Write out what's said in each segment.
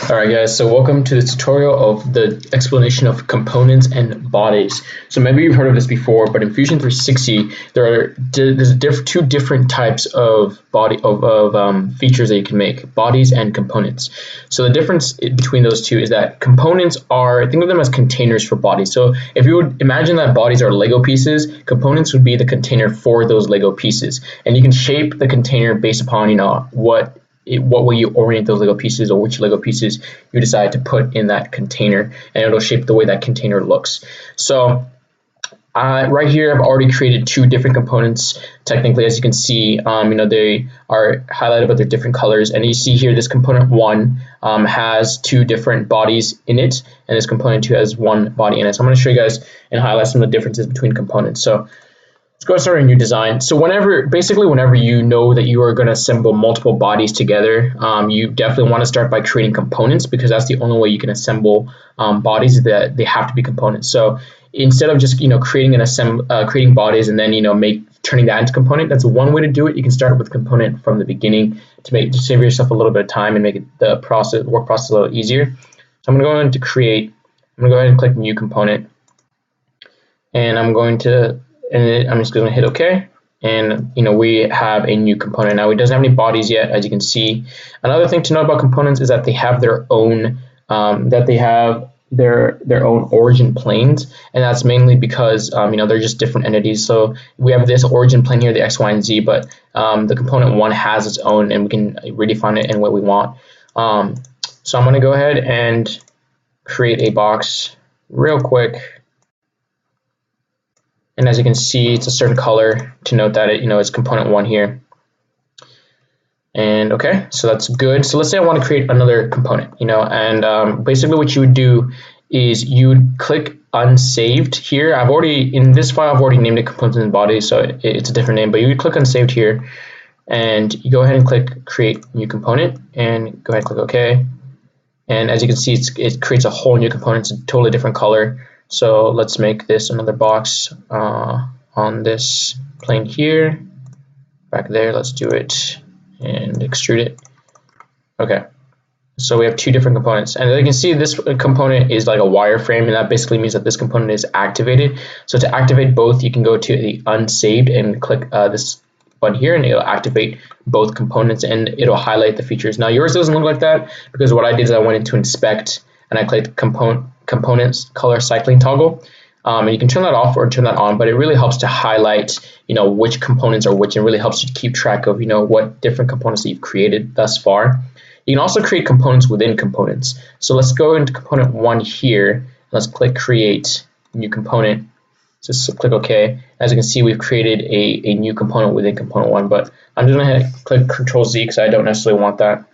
Alright guys, so welcome to this tutorial of the explanation of components and bodies. So maybe you've heard of this before, but in Fusion 360 there's two different types of features that you can make, bodies and components. So the difference between those two is that components think of them as containers for bodies. So if you would imagine that bodies are Lego pieces, components would be the container for those Lego pieces. And you can shape the container based upon what way you orient those Lego pieces or which Lego pieces you decide to put in that container, and it'll shape the way that container looks. So right here I've already created two different components. Technically, as you can see, they are highlighted but they're different colors, and you see here this component 1 has two different bodies in it, and this component 2 has one body in it. So I'm going to show you guys and highlight some of the differences between components. So let's go start a new design. So whenever you know that you are going to assemble multiple bodies together, you definitely want to start by creating components, because that's the only way you can assemble bodies, that they have to be components. So instead of just creating bodies and then turning that into component, that's one way to do it. You can start with component from the beginning to save yourself a little bit of time and make it the work process a little easier. So I'm going to go ahead and click new component, and I'm just going to hit OK, and we have a new component now. It doesn't have any bodies yet, as you can see. Another thing to know about components is that they have their own their own origin planes, and that's mainly because they're just different entities. So we have this origin plane here, the X, Y, and Z, but the component 1 has its own, and we can redefine it in what we want. So I'm going to go ahead and create a box real quick. And as you can see, it's a certain color to note that it's component 1 here. And okay, so that's good. So let's say I want to create another component, and basically what you would do is you would click unsaved here. In this file I've already named it components and bodies, so it's a different name, but you would click unsaved here, and you go ahead and click create new component, and go ahead and click OK. And as you can see, it creates a whole new component. It's a totally different color. So let's make this another box on this plane here. Back there, let's do it and extrude it. Okay, so we have two different components, and as you can see, this component is like a wireframe, and that basically means that this component is activated. So to activate both, you can go to the unsaved and click this button here, and it'll activate both components, and it'll highlight the features. Now yours doesn't look like that, because what I did is I went into inspect, and I clicked components color cycling toggle, and you can turn that off or turn that on, but it really helps to highlight which components are which, and really helps you to keep track of what different components that you've created thus far. You can also create components within components. So let's go into component 1 here. Let's click create new component. Just click OK. As you can see, we've created a new component within component 1, but I'm just going to click Control Z because I don't necessarily want that.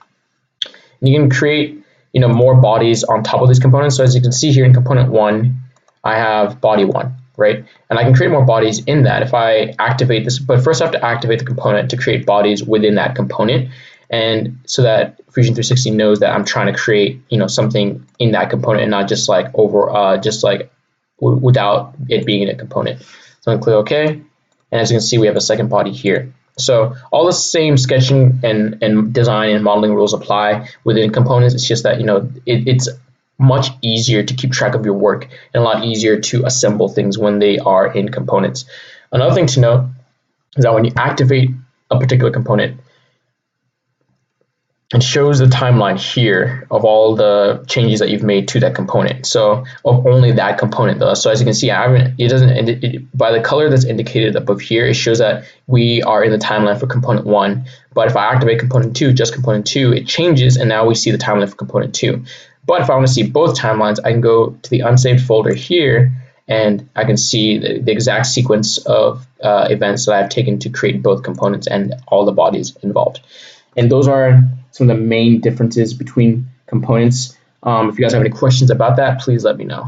And you can create more bodies on top of these components. So as you can see here in component 1, I have body 1, right? And I can create more bodies in that if I activate this, but first I have to activate the component to create bodies within that component, and so that Fusion 360 knows that I'm trying to create something in that component and not just without it being in a component. So I'm going to click OK, and as you can see, we have a second body here. So all the same sketching and design and modeling rules apply within components. It's just that it's much easier to keep track of your work and a lot easier to assemble things when they are in components. Another thing to note is that when you activate a particular component, it shows the timeline here of all the changes that you've made to that component. So of only that component though. So as you can see, by the color that's indicated above here, it shows that we are in the timeline for component 1. But if I activate component 2, just component 2, it changes, and now we see the timeline for component 2. But if I want to see both timelines, I can go to the unsaved folder here, and I can see the exact sequence of events that I've taken to create both components and all the bodies involved. And those are some of the main differences between components. If you guys have any questions about that, please let me know.